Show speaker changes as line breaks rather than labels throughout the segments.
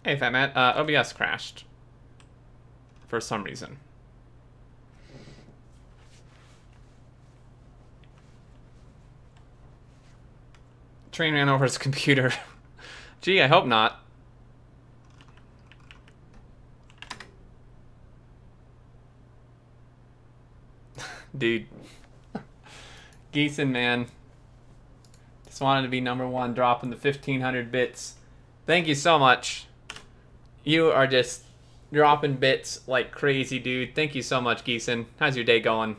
Hey, Fat Matt. OBS crashed. For some reason. Train ran over his computer. Gee, I hope not. Dude. Geeson, man. Just wanted to be #1, dropping the 1500 bits. Thank you so much. You are just dropping bits like crazy, dude. Thank you so much, Geeson. How's your day going?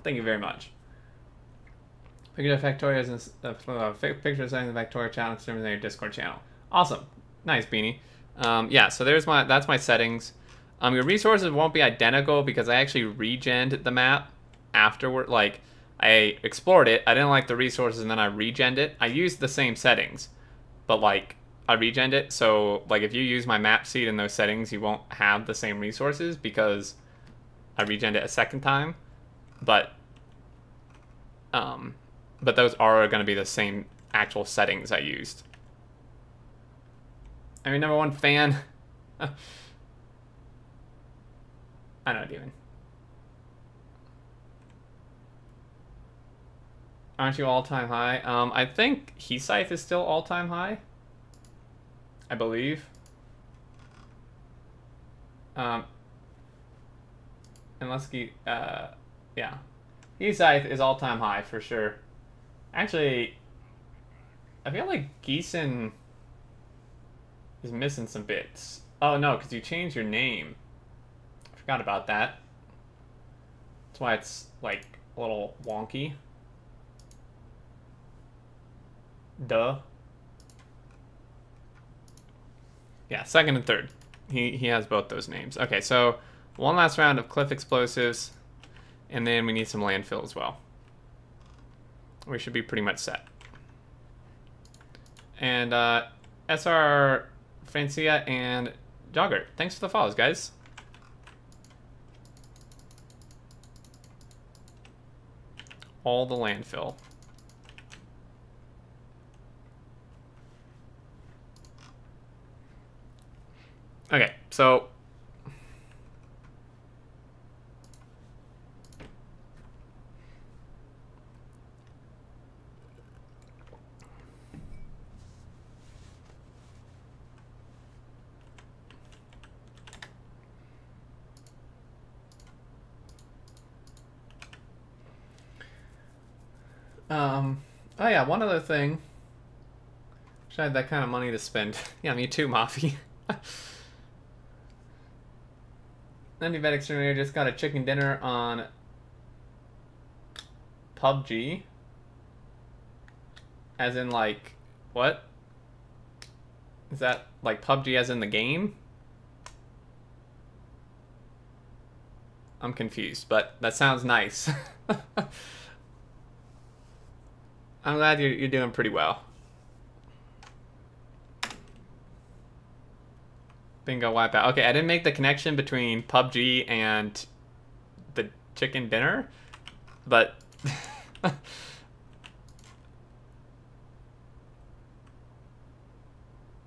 Thank you very much. Picture of Factorio is pictures in the Factorio channel, streaming in your Discord channel. Awesome. Nice, Beanie. Yeah, so that's my settings. Your resources won't be identical because I actually regened the map afterward. Like, I explored it, I didn't like the resources, and then I regened it. I used the same settings, but like, I regened it, so like if you use my map seed in those settings, you won't have the same resources because I regened it a second time. But those are going to be the same actual settings I used. I'm your #1 fan. I know, Demon. Aren't you all-time high? I think Heathscythe is still all-time high. I believe. Unless yeah. Heathscythe is all-time high for sure. Actually, I feel like Geeson is missing some bits. Oh no, because you changed your name. I forgot about that. That's why it's like a little wonky. Duh. Yeah, second and third. He has both those names. Okay, so one last round of cliff explosives, and then we need some landfill as well. We should be pretty much set. And SR Francia and Jogger, thanks for the follows, guys. All the landfill. Okay, so oh yeah, one other thing. Wish I had that kind of money to spend. Yeah, me too, Mafi. Anti-vet exterminator just got a chicken dinner on PUBG. As in, like, what? Is that, like, PUBG as in the game? I'm confused, but that sounds nice. I'm glad you're doing pretty well. Bingo, wipeout. Okay, I didn't make the connection between PUBG and the chicken dinner, but...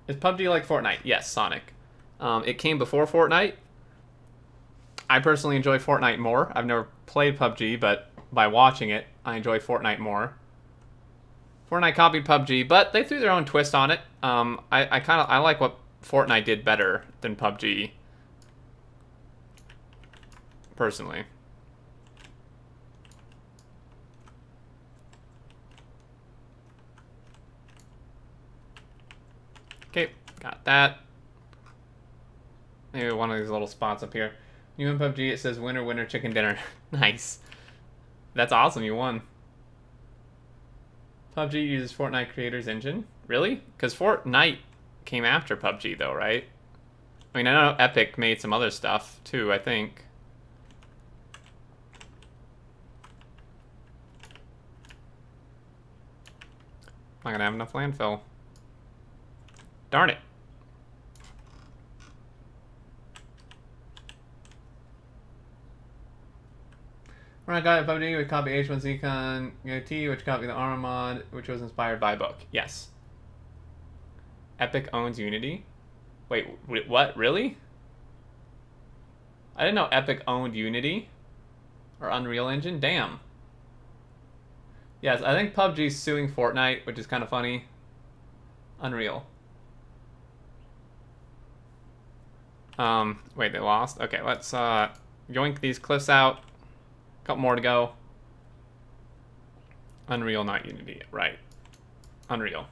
Is PUBG like Fortnite? Yes, Sonic. It came before Fortnite. I personally enjoy Fortnite more. I've never played PUBG, but by watching it, I enjoy Fortnite more. Fortnite copied PUBG, but they threw their own twist on it. I like what Fortnite did better than PUBG, personally. Okay, got that. Maybe one of these little spots up here. You in PUBG, it says winner, winner, chicken dinner. Nice. That's awesome, you won. PUBG uses Fortnite creators engine. Really? Because Fortnite came after PUBG though, right? I mean, I know Epic made some other stuff too, I think. Not gonna have enough landfill. Darn it. When I got it, PUBG would copy H1Z T, which copied the ARMA mod, which was inspired by a book. Yes. Epic owns Unity. Wait, what? Really? I didn't know Epic owned Unity or Unreal Engine. Damn. Yes, I think PUBG's suing Fortnite, which is kind of funny. Unreal. Wait, they lost? Okay, let's yoink these cliffs out. Couple more to go. Unreal, not Unity. Right. Unreal.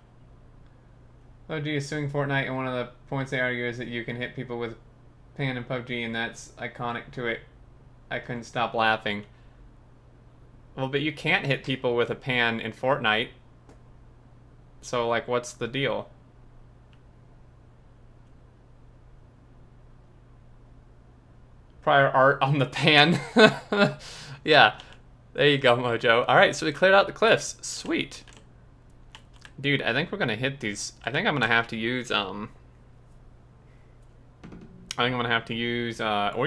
PUBG is suing Fortnite, and one of the points they argue is that you can hit people with pan in PUBG, and that's iconic to it. I couldn't stop laughing. Well, but you can't hit people with a pan in Fortnite. So, like, what's the deal? Prior art on the pan. Yeah. There you go, Mojo. Alright, so we cleared out the cliffs. Sweet. Dude, I think we're gonna hit these. I think I'm gonna have to use, Oil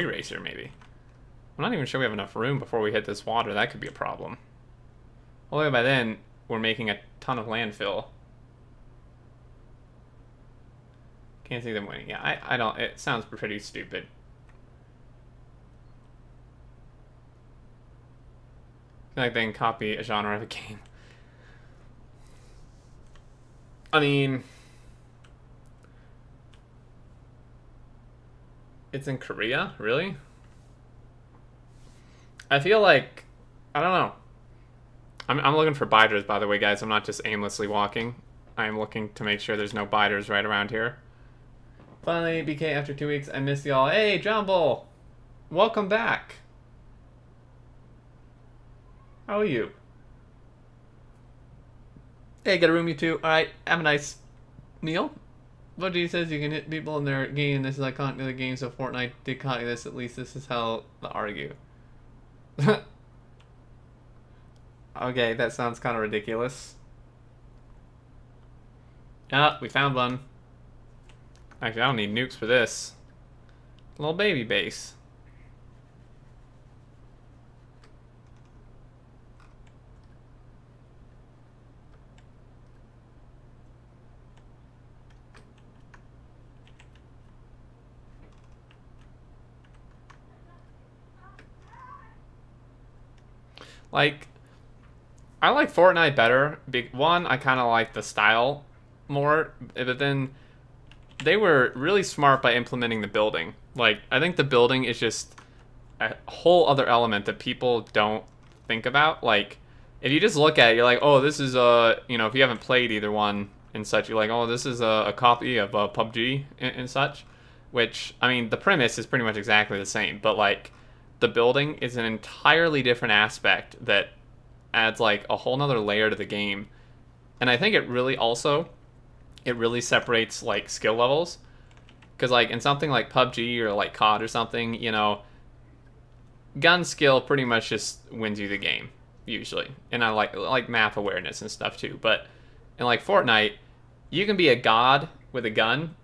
Eraser, maybe. I'm not even sure we have enough room before we hit this water. That could be a problem. Only by then, we're making a ton of landfill. Can't see them winning. Yeah, I don't. It sounds pretty stupid. I feel like they can copy a genre of a game. I mean, it's in Korea? Really? I feel like, I don't know. I'm looking for biters, by the way, guys. I'm not just aimlessly walking. I'm looking to make sure there's no biters right around here. Finally, BK, after 2 weeks, I missed y'all. Hey, Jumble! Welcome back. How are you? Hey, got a room, you two. Alright, have a nice meal. Budgie says you can hit people in their game. This is iconic to the game, so Fortnite did copy this. At least this is how they argue. Okay, that sounds kind of ridiculous. Ah, we found one. Actually, I don't need nukes for this. Little baby base. Like, I like Fortnite better. One, I kind of like the style more, but then they were really smart by implementing the building. Like, I think the building is just a whole other element that people don't think about. Like, if you just look at it, you're like, oh, this is you know, if you haven't played either one and such, you're like, oh, this is a copy of PUBG and such. Which, I mean, the premise is pretty much exactly the same, but like, the building is an entirely different aspect that adds like a whole nother layer to the game. And I think it really separates like skill levels. Because like in something like PUBG or like COD or something, you know, gun skill pretty much just wins you the game, usually. And I like map awareness and stuff too. But in like Fortnite, you can be a god with a gun,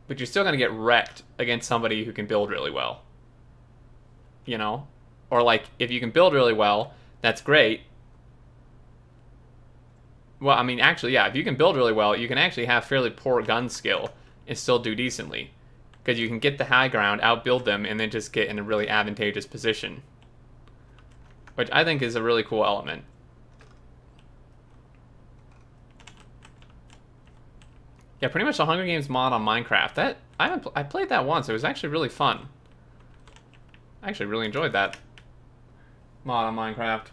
but you're still going to get wrecked against somebody who can build really well. You know? Or like, if you can build really well, that's great. Well, I mean, actually, yeah, if you can build really well, you can actually have fairly poor gun skill and still do decently. Because you can get the high ground, outbuild them, and then just get in a really advantageous position. Which I think is a really cool element. Yeah, pretty much the Hunger Games mod on Minecraft. I played that once. It was actually really fun. I actually really enjoyed that mod on Minecraft.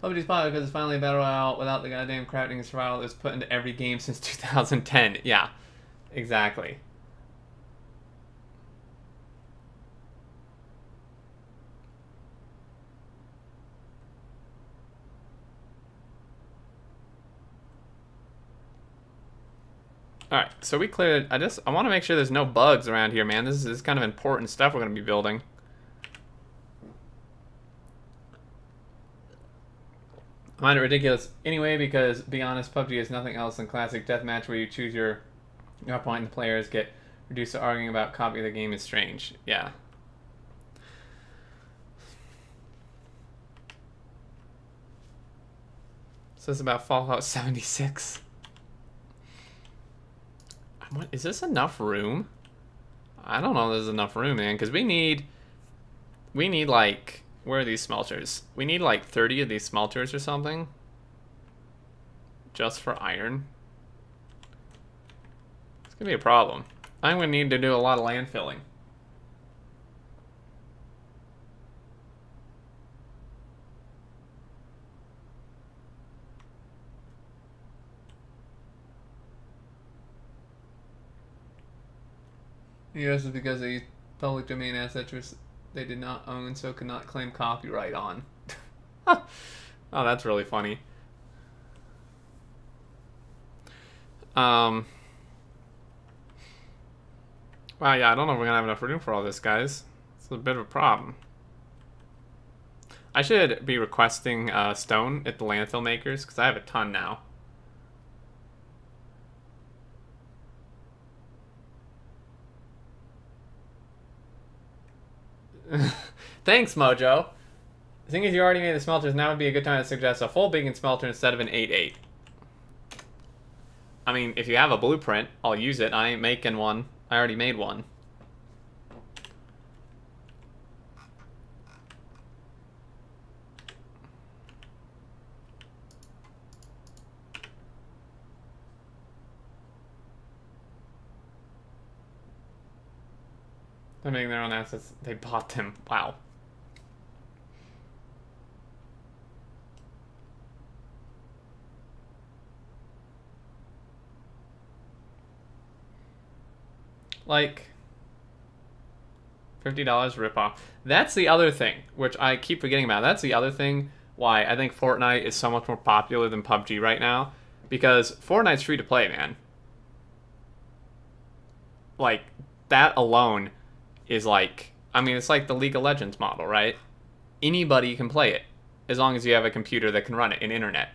PUBG's popular because it's finally a battle royale without the goddamn crafting and survival that was put into every game since 2010. Yeah, exactly. Alright, so we cleared... I want to make sure there's no bugs around here, man. This is kind of important stuff we're going to be building. I find it ridiculous anyway because, be honest, PUBG is nothing else than classic deathmatch where you choose your point and the players get reduced to arguing about copy of the game is strange. Yeah. So it's about Fallout 76. Is this enough room? I don't know if there's enough room, man, because we need like, where are these smelters? We need like 30 of these smelters or something. Just for iron. It's gonna be a problem. I'm gonna need to do a lot of landfilling. Yes, it's because they used public domain assets which they did not own, so could not claim copyright on. Oh, that's really funny. Wow, yeah, I don't know if we're gonna have enough room for all this, guys. It's a bit of a problem. I should be requesting stone at the landfill makers, because I have a ton now. Thanks, Mojo. The thing is, you already made the smelters. Now would be a good time to suggest a full beacon smelter instead of an 8-8. I mean, if you have a blueprint, I'll use it. I ain't making one. I already made one. They're making their own assets. They bought them. Wow. Like, $50 ripoff. That's the other thing, which I keep forgetting about. That's the other thing why I think Fortnite is so much more popular than PUBG right now. Because Fortnite's free to play, man. Like, that alone is like, I mean, it's like the League of Legends model, right? Anybody can play it, as long as you have a computer that can run it, and internet.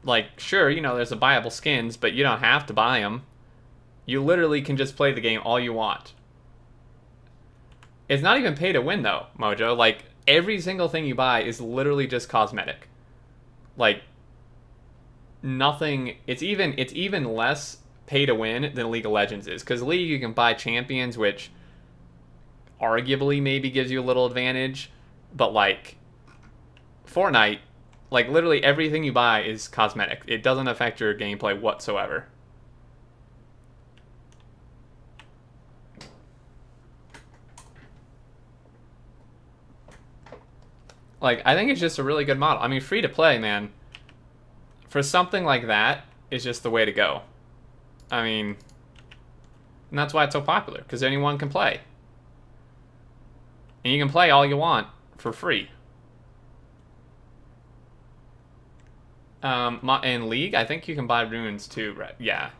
Like, sure, you know, there's a buyable skins, but you don't have to buy them. You literally can just play the game all you want. It's not even pay to win, though, Mojo. Like, every single thing you buy is literally just cosmetic. Like, nothing... It's even less pay to win than League of Legends is. Because League, you can buy champions, which arguably maybe gives you a little advantage. But, like, Fortnite... Like, literally everything you buy is cosmetic. It doesn't affect your gameplay whatsoever. Like, I think it's just a really good model. I mean, free to play, man. For something like that, is just the way to go. I mean, and that's why it's so popular. Because anyone can play. And you can play all you want for free. In League, I think you can buy runes too, right? Yeah.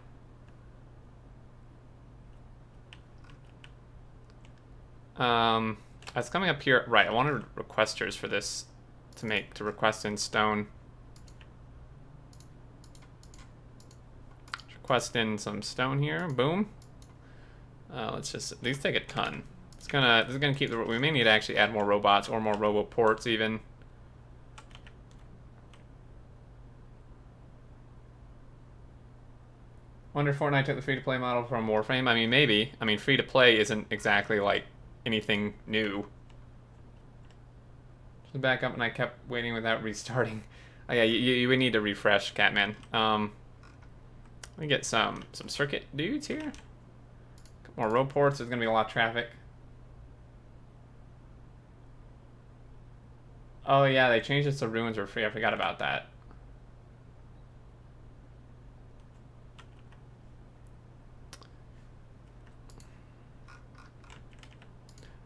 It's coming up here. Right, I wanted requesters for this to request in stone. Request in some stone here. Boom. Let's just, these take a ton. This is gonna keep the, we may need to actually add more robots or more roboports even. Wonder if Fortnite took the free-to-play model from Warframe. I mean, maybe. I mean, free-to-play isn't exactly, like, anything new. Just back up and I kept waiting without restarting. Oh, yeah, you would need to refresh, Catman. Let me get some circuit dudes here. More road ports. There's going to be a lot of traffic. Oh, yeah, they changed it so ruins were free. I forgot about that.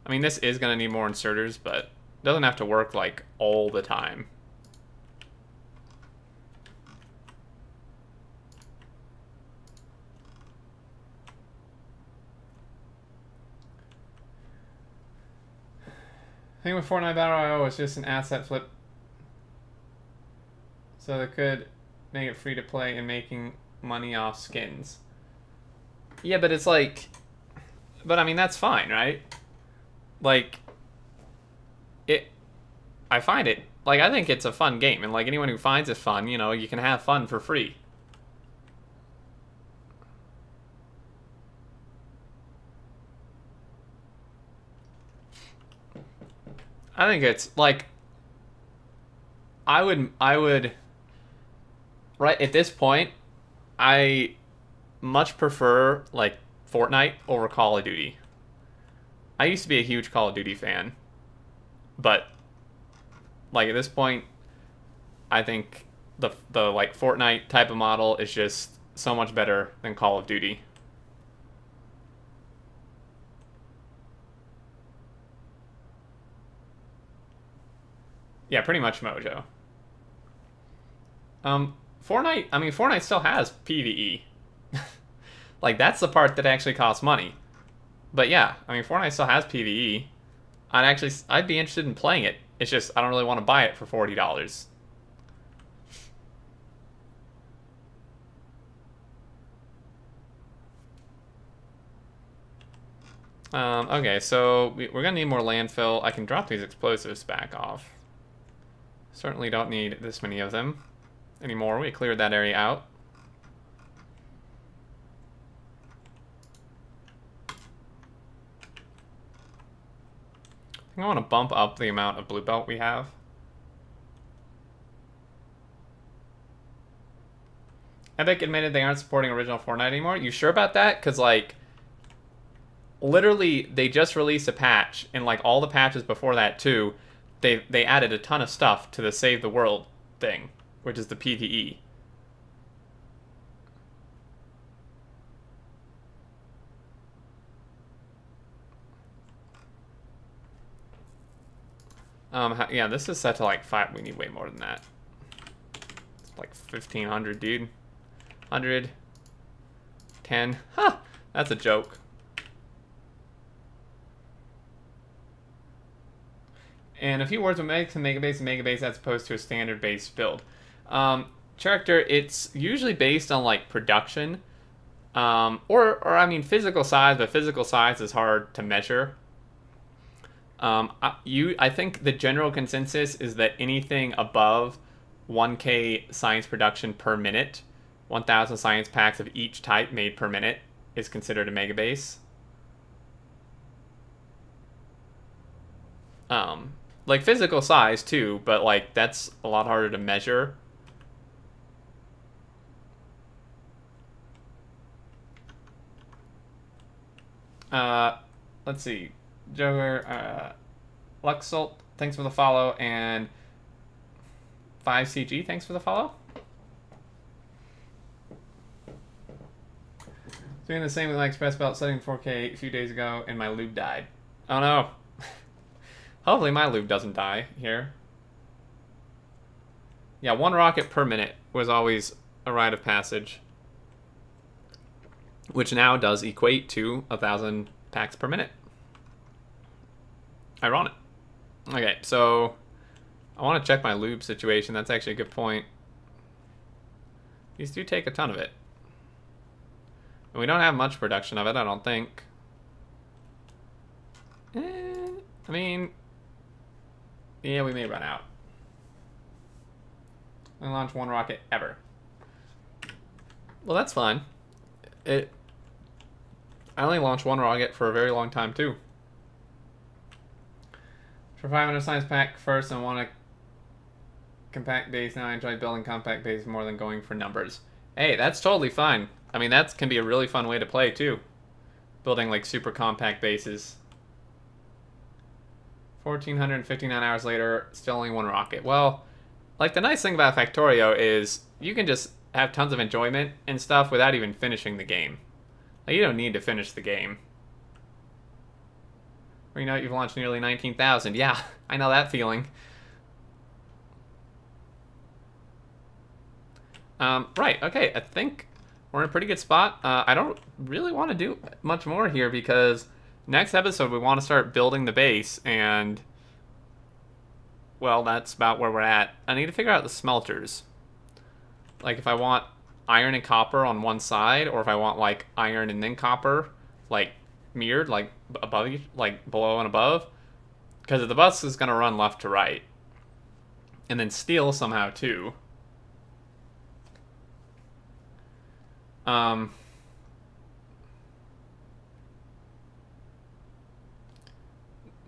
I mean, this is going to need more inserters, but it doesn't have to work, like, all the time. I think with Fortnite Battle Royale, it's just an asset flip. So they could make it free to play and making money off skins. Yeah, but it's like... But, I mean, that's fine, right? Like, I find it Like, I think it's a fun game, and like anyone who finds it fun, you know, you can have fun for free. I think it's like I would right at this point I much prefer like Fortnite over Call of Duty. I used to be a huge Call of Duty fan, but like at this point I think the like Fortnite type of model is just so much better than Call of Duty. Yeah, pretty much Mojo. Fortnite, I mean, Fortnite still has PvE. Like, that's the part that actually costs money. But yeah, I mean, Fortnite still has PvE. I'd be interested in playing it. It's just, I don't really want to buy it for $40. Okay, so we're gonna need more landfill. I can drop these explosives back off. Certainly don't need this many of them anymore. We cleared that area out. I think I want to bump up the amount of blue belt we have. Epic admitted they aren't supporting original Fortnite anymore. You sure about that? Because, like, literally, they just released a patch, and, like, all the patches before that, too, they added a ton of stuff to the Save the World thing, which is the PvE. Yeah, this is set to like 5. We need way more than that. It's like 1,500, dude. 100. 10. Huh! That's a joke. And a few words will make to Megabase and Megabase as opposed to a standard base build. Character, it's usually based on like production, or I mean physical size, but physical size is hard to measure. I think the general consensus is that anything above 1K science production per minute, 1,000 science packs of each type made per minute, is considered a megabase. Like physical size too, but like that's a lot harder to measure. Let's see. Joker, Luxult, thanks for the follow, and 5CG, thanks for the follow. Doing the same with my Express Belt setting 4K a few days ago, and my lube died. Oh no. Hopefully my lube doesn't die here. Yeah, 1 rocket per minute was always a rite of passage, which now does equate to 1,000 packs per minute. Ironic. Okay, so I want to check my lube situation. That's actually a good point. These do take a ton of it. And we don't have much production of it, I don't think. I mean, yeah, we may run out. I launch 1 rocket ever. Well, that's fine. I only launched 1 rocket for a very long time, too. For 500 science pack first, I want a compact base. Now I enjoy building compact bases more than going for numbers. Hey, that's totally fine. I mean, that can be a really fun way to play, too. Building, like, super compact bases. 1,459 hours later, still only 1 rocket. Well, like, the nice thing about Factorio is you can just have tons of enjoyment and stuff without even finishing the game. Like, you don't need to finish the game. Or, you know, you've launched nearly 19,000. Yeah, I know that feeling. Right, okay, I think we're in a pretty good spot. I don't really want to do much more here because next episode we want to start building the base, and, well, that's about where we're at. I need to figure out the smelters. Like, if I want iron and copper on one side, or if I want, like, iron and then copper, like, mirrored, like, above, like, below and above. Because the bus is going to run left to right. And then steel somehow too.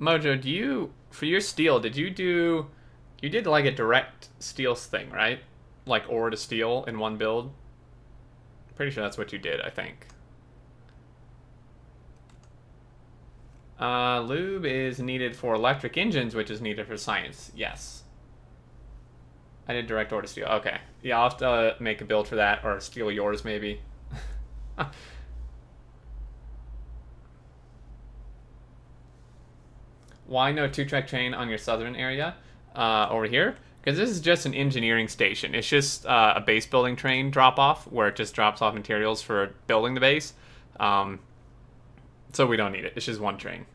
Mojo, do you, for your steel, did you do, you did like a direct steel thing, right? Like ore to steel in one build? Pretty sure that's what you did, I think. Lube is needed for electric engines, which is needed for science. Yes. I did direct ore to steel. Okay. Yeah, I'll have to make a build for that, or steal yours maybe. Why no two-track train on your southern area over here? Because this is just an engineering station. It's just a base building train drop-off where it just drops off materials for building the base. So we don't need it. It's just one train.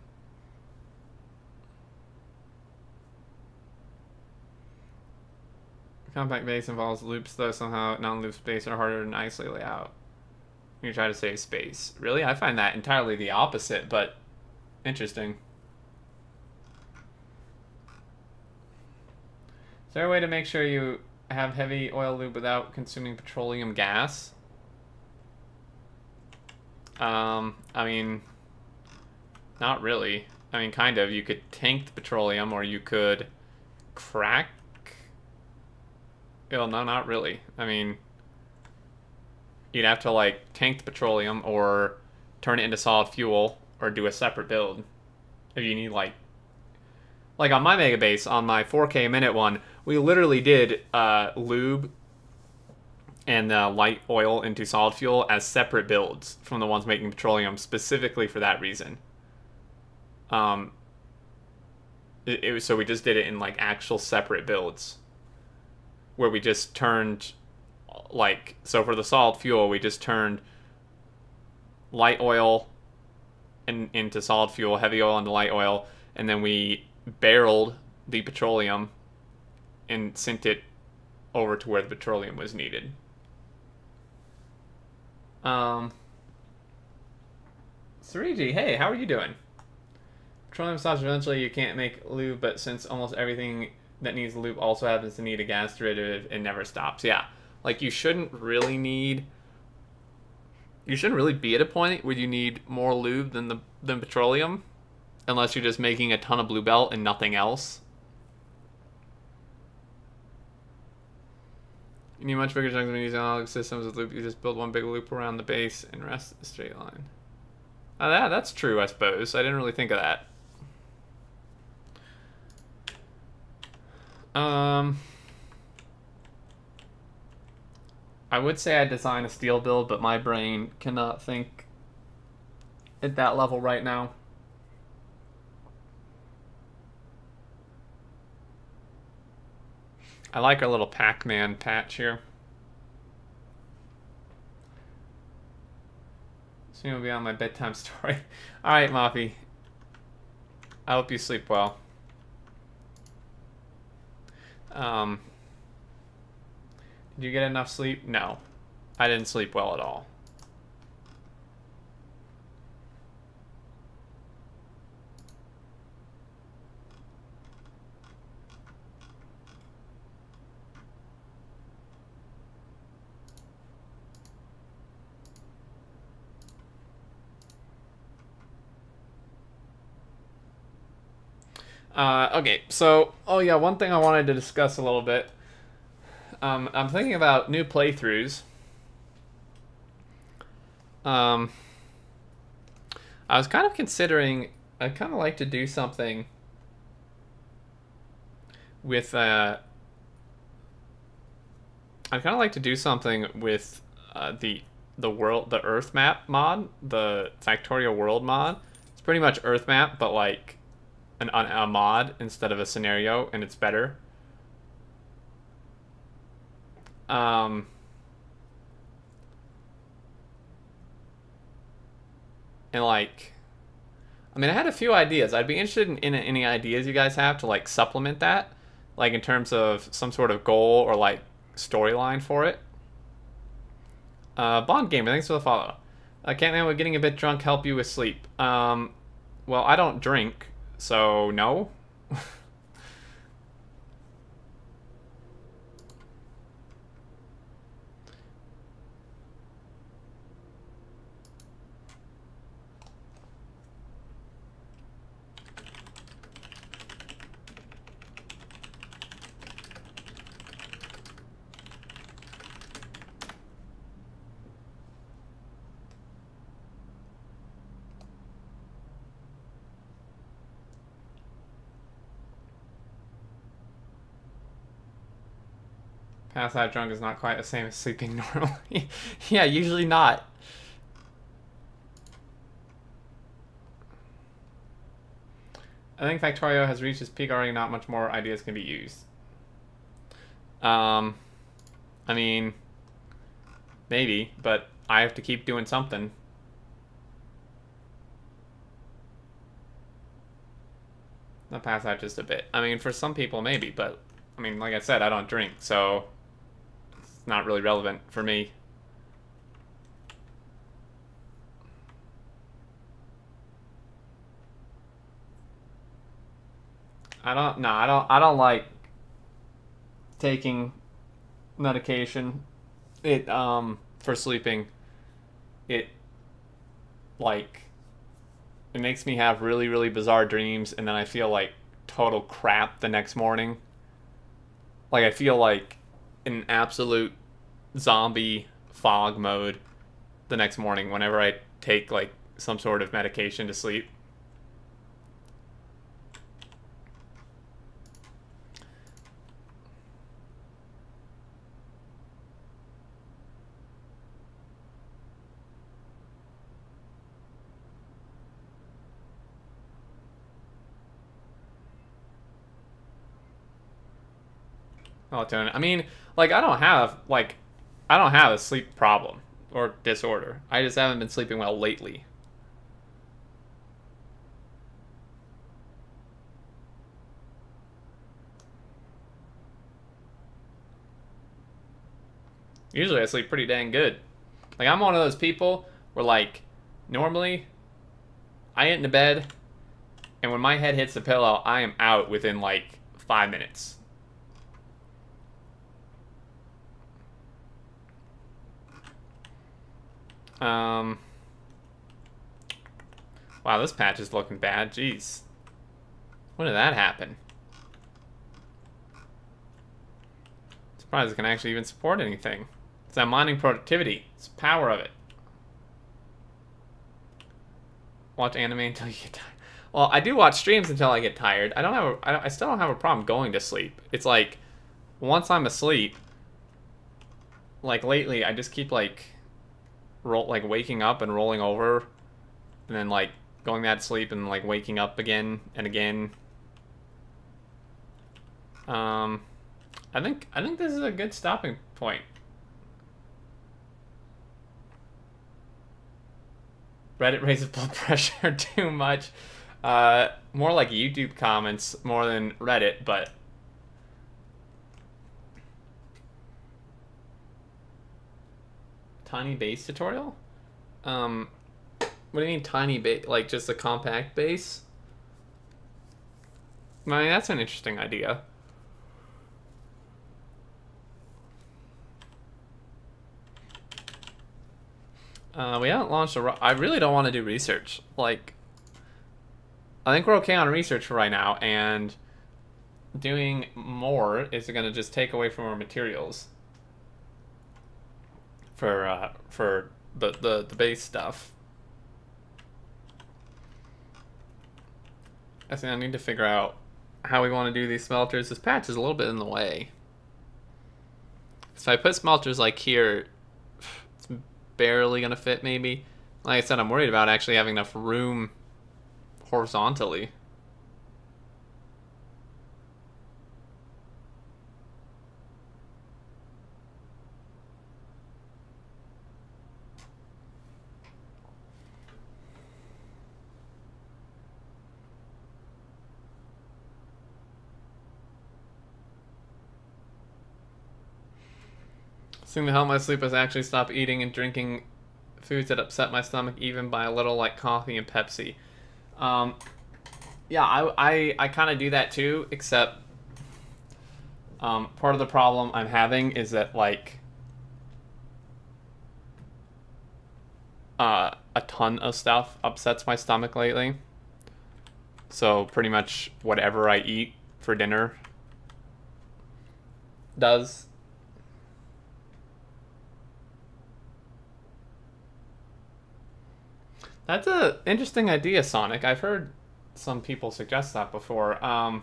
Compact base involves loops, though somehow non-loop space are harder than isolate layout. You try to save space. Really? I find that entirely the opposite, but interesting. Is there a way to make sure you have heavy oil lube without consuming petroleum gas? I mean, not really. I mean, kind of. You could tank the petroleum, or you could crack. Well, no, not really. I mean, you'd have to like tank the petroleum or turn it into solid fuel or do a separate build. If you need like on my Megabase, on my 4K minute one, we literally did lube and light oil into solid fuel as separate builds from the ones making petroleum specifically for that reason. It was, so we just did it in like actual separate builds where we just turned like, so for the solid fuel, we just turned light oil into solid fuel, heavy oil into light oil, and then we barreled the petroleum and sent it over to where the petroleum was needed. 3G, hey, how are you doing? Petroleum stops eventually. You can't make lube, but since almost everything that needs lube also happens to need a gas derivative, it never stops. Yeah, like you shouldn't really be at a point where you need more lube than petroleum, unless you're just making a ton of blue belt and nothing else. You need much bigger chunks when using analog systems with loop. You just build one big loop around the base and rest the straight line. Oh, that's true, I suppose. I didn't really think of that. I would say I design a steel build, but my brain cannot think at that level right now. I like our little Pac-Man patch here. Soon will be on my bedtime story. Alright, Moppy. I hope you sleep well. Did you get enough sleep? No. I didn't sleep well at all. Okay, so, oh yeah, one thing I wanted to discuss a little bit. I'm thinking about new playthroughs. I was kind of considering, I'd kind of like to do something with, the Earth map mod, the Factorio world mod. It's pretty much Earth map, but like a mod instead of a scenario, and it's better. And like, I mean, I had a few ideas. I'd be interested in any ideas you guys have to like supplement that, like in terms of some sort of goal or like storyline for it. Bond Gamer, thanks for the follow. I can't man with getting a bit drunk help you with sleep. Well, I don't drink, so no. Pass out drunk is not quite the same as sleeping normally. Yeah, usually not. I think Factorio has reached its peak already. Not much more ideas can be used. I mean, maybe, but I have to keep doing something. I'll pass out just a bit. I mean, for some people, maybe, but I mean, like I said, I don't drink, so it's not really relevant for me. I don't like taking medication. For sleeping, it, like, it makes me have really, really bizarre dreams, and then I feel like total crap the next morning. Like, I feel like in absolute zombie fog mode the next morning whenever I take, like, some sort of medication to sleep. Melatonin. I mean, like, I don't have a sleep problem or disorder. I just haven't been sleeping well lately. Usually I sleep pretty dang good. Like, I'm one of those people where, like, normally I get into bed, and when my head hits the pillow, I am out within, like, 5 minutes. Wow, this patch is looking bad. Jeez. When did that happen? Surprised it can actually even support anything. It's that mining productivity. It's the power of it. Watch anime until you get tired. Well, I do watch streams until I get tired. I still don't have a problem going to sleep. It's like, once I'm asleep, like lately, I just keep like waking up and rolling over, and then like going back to sleep and like waking up again and again. I think this is a good stopping point. Reddit raises blood pressure too much. More like YouTube comments more than Reddit, but tiny base tutorial? What do you mean tiny base? Like just a compact base? I mean, that's an interesting idea. We haven't launched I really don't want to do research. Like, I think we're okay on research for right now, and doing more is going to just take away from our materials for the base stuff. I think I need to figure out how we want to do these smelters. This patch is a little bit in the way. So I put smelters like here. It's barely gonna fit, maybe. Like I said, I'm worried about actually having enough room horizontally. Something to help my sleep is actually stop eating and drinking foods that upset my stomach, even by a little, like coffee and Pepsi. Yeah, I kind of do that too, except part of the problem I'm having is that, like, a ton of stuff upsets my stomach lately. So pretty much whatever I eat for dinner does. That's an interesting idea, Sonic. I've heard some people suggest that before. I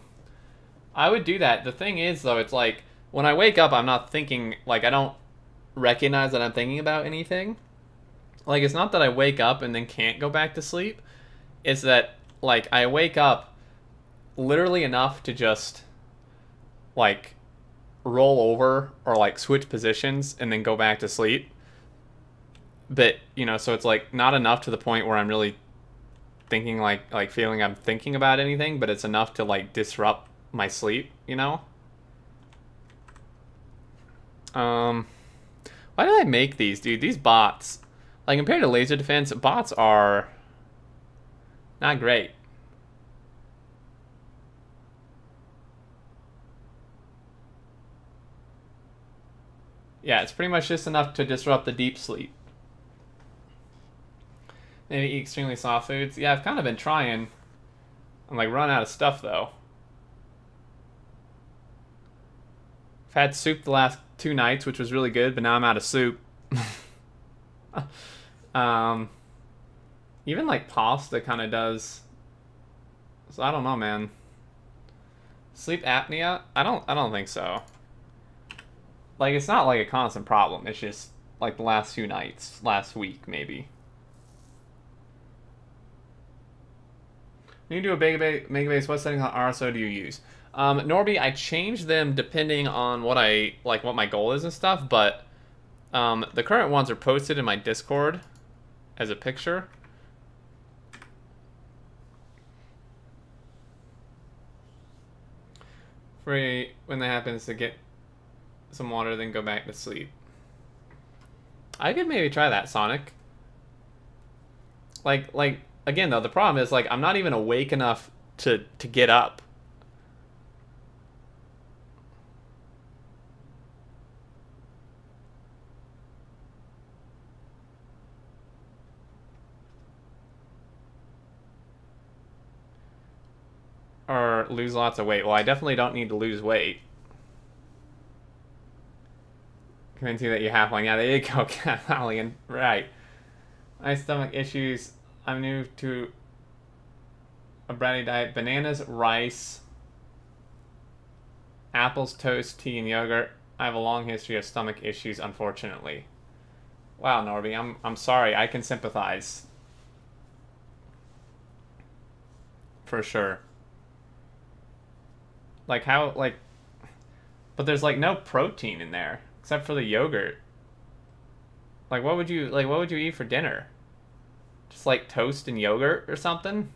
would do that. The thing is, though, it's like when I wake up, I'm not thinking, like, I don't recognize that I'm thinking about anything. Like, it's not that I wake up and then can't go back to sleep. It's that, like, I wake up literally enough to just, like, roll over or, like, switch positions and then go back to sleep. But, you know, so it's, like, not enough to the point where I'm really thinking, like feeling I'm thinking about anything, but it's enough to, like, disrupt my sleep, you know? Why did I make these, dude? These bots, like, compared to laser defense, bots are not great. Yeah, it's pretty much just enough to disrupt the deep sleep. Maybe eat extremely soft foods. Yeah, I've kind of been trying. I'm, like, run out of stuff, though. I've had soup the last 2 nights, which was really good, but now I'm out of soup. Even, like, pasta kind of does. So I don't know, man. Sleep apnea? I don't think so. Like, it's not like a constant problem. It's just like the last 2 nights, last week maybe. When you do a Megabase, what settings on RSO do you use? Norby, I change them depending on what what my goal is and stuff, but the current ones are posted in my Discord as a picture. Free when that happens to get some water, then go back to sleep. I could maybe try that, Sonic. Like again though, the problem is, like, I'm not even awake enough to get up. Or lose lots of weight. Well, I definitely don't need to lose weight. Convince you that you have one. Yeah, there you go, Callian. Right. My stomach issues. I'm new to a bready diet. Bananas, rice, apples, toast, tea, and yogurt. I have a long history of stomach issues, unfortunately. Wow, Norby, I'm sorry. I can sympathize. For sure. Like, how, like... But there's, like, no protein in there. Except for the yogurt. Like, what would you eat for dinner? Just, like, toast and yogurt or something?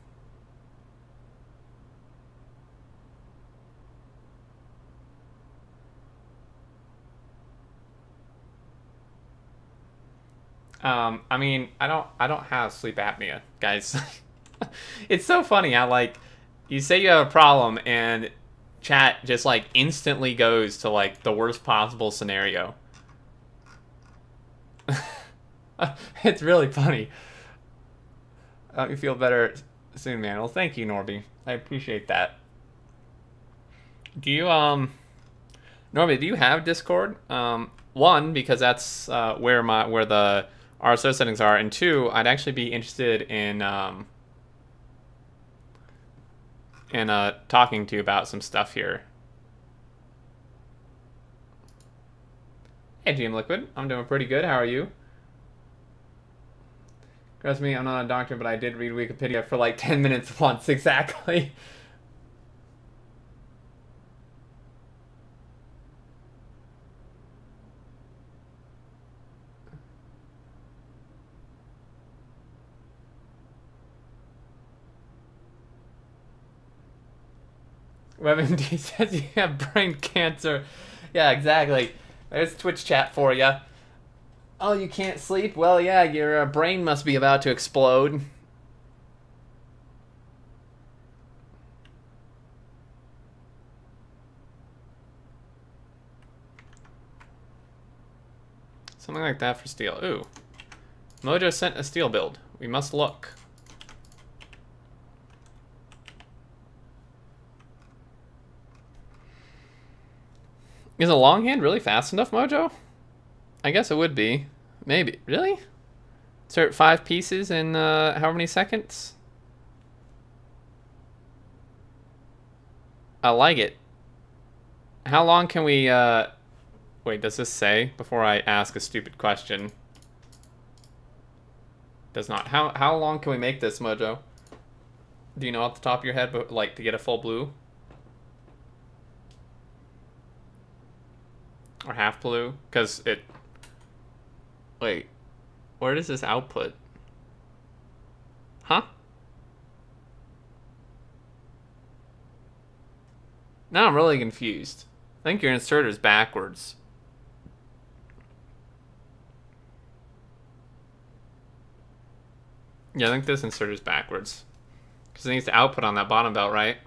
I mean, I don't have sleep apnea, guys. It's so funny how, like, you say you have a problem and chat just, like, instantly goes to, like, the worst possible scenario. It's really funny. You feel better soon, man. Well, thank you, Norby. I appreciate that. Do you, Norby, do you have Discord? One, because that's where the RSO settings are, and 2, I'd actually be interested in talking to you about some stuff here. Hey, GM Liquid, I'm doing pretty good. How are you? Trust me, I'm not a doctor, but I did read Wikipedia for like 10 minutes once, exactly. WebMD says you have brain cancer. Yeah, exactly. There's Twitch chat for you. Oh, you can't sleep? Well, yeah, your brain must be about to explode. Something like that for steel. Ooh. Mojo sent a steel build. We must look. Is a longhand really fast enough, Mojo? I guess it would be. Maybe. Really? Insert 5 pieces in how many seconds? I like it. How long can we, wait, does this say before I ask a stupid question? Does not. How long can we make this, Mojo? Do you know off the top of your head, but like to get a full blue? Or half blue? Because it... Wait. Where does this output? Huh? Now I'm really confused. I think your inserter's backwards. Yeah, I think this inserter's backwards. Because it needs to output on that bottom belt, right?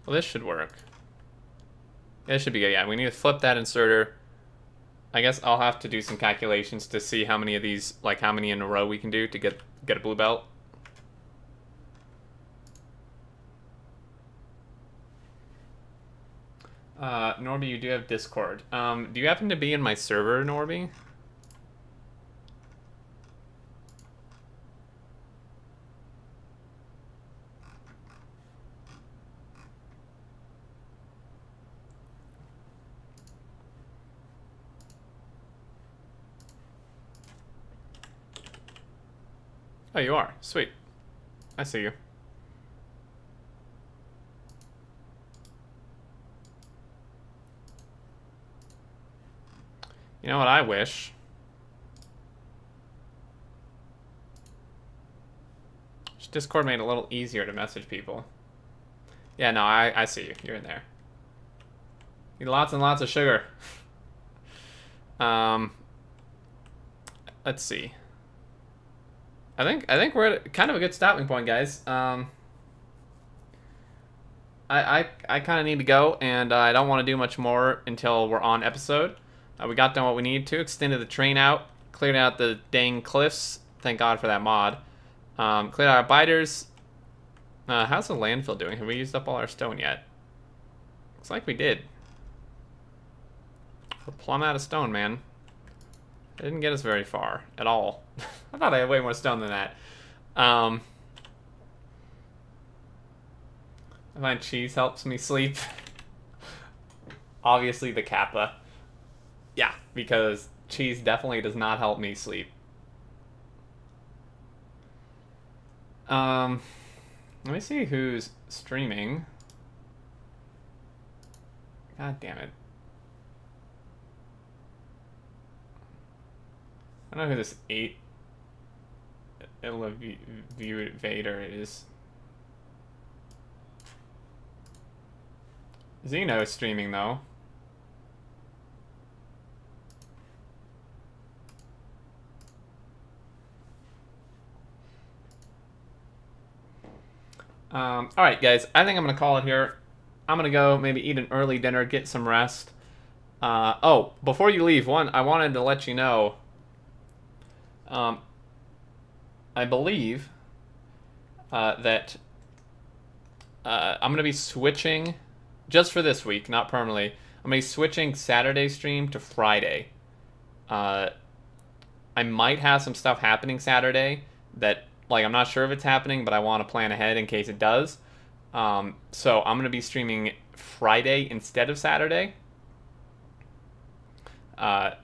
Well, this should work. Yeah, it should be good. Yeah, we need to flip that inserter. I guess I'll have to do some calculations to see how many of these, like how many in a row we can do to get a blue belt. Norby, you do have Discord. Do you happen to be in my server, Norby? Oh, you are. Sweet. I see you. You know what I wish? Discord made it a little easier to message people. Yeah, no, I see you. You're in there. Need lots and lots of sugar. Let's see. I think we're at kind of a good stopping point, guys. I kind of need to go, and I don't want to do much more until we're on episode. We got done what we needed to, extended the train out, cleared out the dang cliffs. Thank God for that mod. Cleared out our biters. How's the landfill doing? Have we used up all our stone yet? Looks like we did. We're plumb out of stone, man. It didn't get us very far at all. I thought I had way more stone than that. I find cheese helps me sleep. Obviously the Kappa. Yeah, because cheese definitely does not help me sleep. Let me see who's streaming. God damn it. I don't know who this 8 Vader is. Xeno is streaming though. Alright guys, I think I'm gonna call it here. I'm gonna go maybe eat an early dinner, get some rest. Oh, before you leave, I wanted to let you know, I believe that I'm going to be switching, just for this week, not permanently, I'm going to be switching Saturday stream to Friday. I might have some stuff happening Saturday that, like, I'm not sure if it's happening, but I want to plan ahead in case it does. So I'm going to be streaming Friday instead of Saturday.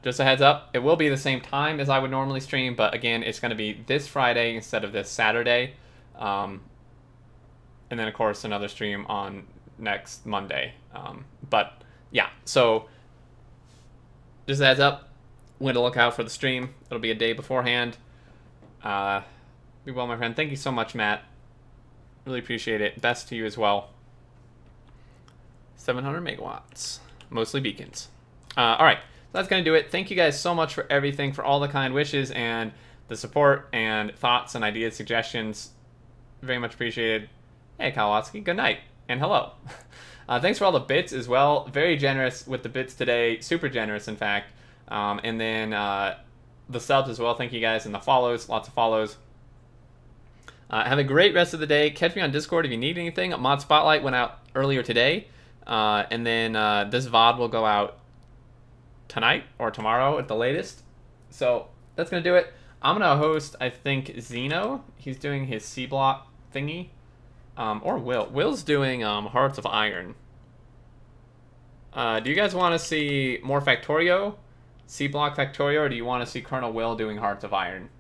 Just a heads up, it will be the same time as I would normally stream, but again, it's going to be this Friday instead of this Saturday. And then, of course, another stream on next Monday. But, yeah, so just a heads up, when to look out for the stream. It'll be a day beforehand. Be well, my friend. Thank you so much, Matt. Really appreciate it. Best to you as well. 700 megawatts. Mostly beacons. All right. That's going to do it. Thank you guys so much for everything, for all the kind wishes and the support and thoughts and ideas, suggestions. Very much appreciated. Hey, Kowalski, good night and hello. Thanks for all the bits as well. Very generous with the bits today. Super generous, in fact. And then the subs as well. Thank you guys. And the follows. Lots of follows. Have a great rest of the day. Catch me on Discord if you need anything. Mod Spotlight went out earlier today. And then this VOD will go out tonight or tomorrow at the latest. So that's going to do it. I'm gonna host, I think, Zeno. He's doing his C block thingy. Or Will. Will's doing Hearts of Iron. Do you guys want to see more Factorio? C block Factorio, or do you want to see Colonel Will doing Hearts of Iron?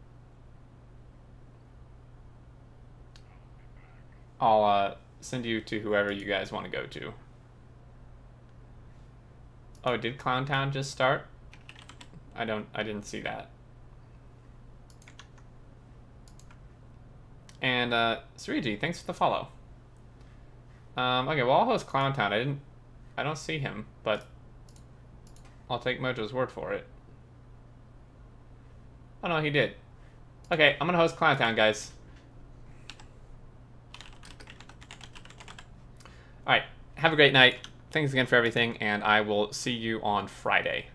I'll send you to whoever you guys want to go to. Oh, did Clown Town just start? I didn't see that. And Suriji, thanks for the follow. Okay, well, I'll host Clown Town. I don't see him, but I'll take Mojo's word for it. Oh no, he did. Okay, I'm gonna host Clown Town, guys. Alright, have a great night. Thanks again for everything, and I will see you on Friday.